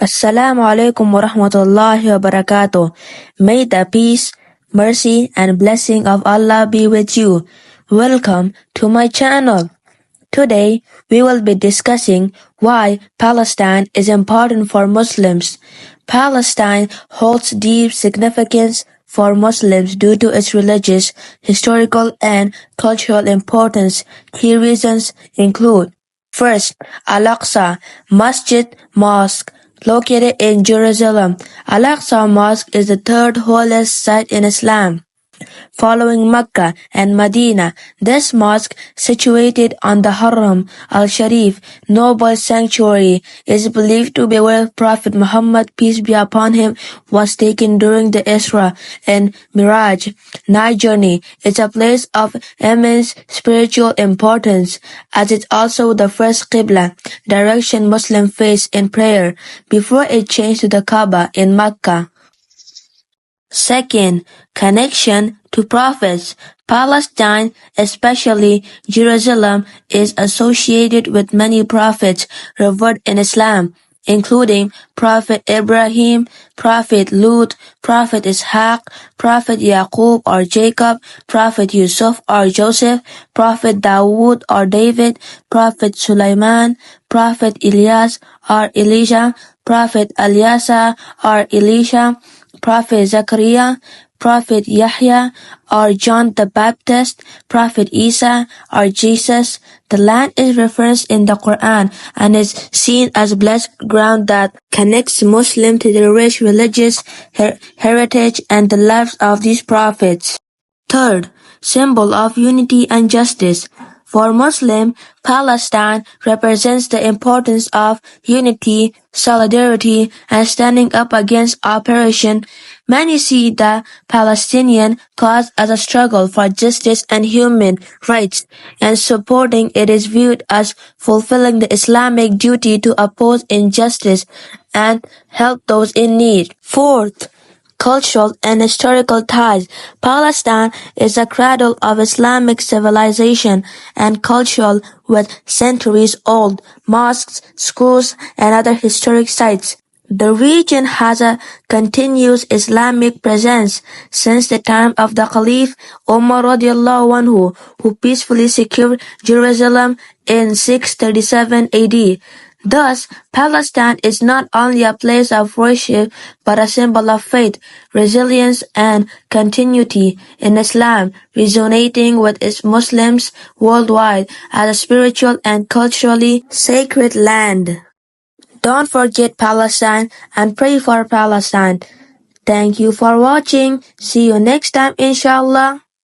Assalamu alaikum wa rahmatullahi wa barakatuh. May the peace, mercy, and blessing of Allah be with you. Welcome to my channel. Today, we will be discussing why Palestine is important for Muslims. Palestine holds deep significance for Muslims due to its religious, historical, and cultural importance. Key reasons include: first, Al-Aqsa Mosque, located in Jerusalem. Al-Aqsa Mosque is the third holiest site in Islam, following Mecca and Medina. This mosque, situated on the Haram al-Sharif noble sanctuary, is believed to be where Prophet Muhammad, peace be upon him, was taken during the Isra and Miraj night journey. It's a place of immense spiritual importance, as it's also the first Qibla direction Muslim face in prayer before it changed to the Kaaba in Mecca. Second, connection to prophets. Palestine, especially Jerusalem, is associated with many prophets revered in Islam, including Prophet Ibrahim, Prophet Lut, Prophet Ishaq, Prophet Yaqub or Jacob, Prophet Yusuf or Joseph, Prophet Dawood or David, Prophet Sulaiman, Prophet Elias or Elijah, Prophet Eliasa or Elisha, Prophet Zechariah, Prophet Yahya or John the Baptist, Prophet Isa or Jesus. The land is referenced in the Quran and is seen as blessed ground that connects Muslims to the rich religious heritage and the lives of these prophets. Third, symbol of unity and justice. For Muslim, Palestine represents the importance of unity, solidarity, and standing up against oppression. Many see the Palestinian cause as a struggle for justice and human rights, and supporting it is viewed as fulfilling the Islamic duty to oppose injustice and help those in need. Fourth, cultural and historical ties. Palestine is the cradle of Islamic civilization and culture with centuries-old mosques, schools, and other historic sites. The region has a continuous Islamic presence since the time of the Caliph Umar radiallahu anhu, who peacefully secured Jerusalem in 637 AD. Thus, Palestine is not only a place of worship but a symbol of faith, resilience, and continuity in Islam, resonating with its Muslims worldwide as a spiritual and culturally sacred land. Don't forget Palestine and pray for Palestine. Thank you for watching. See you next time, inshallah.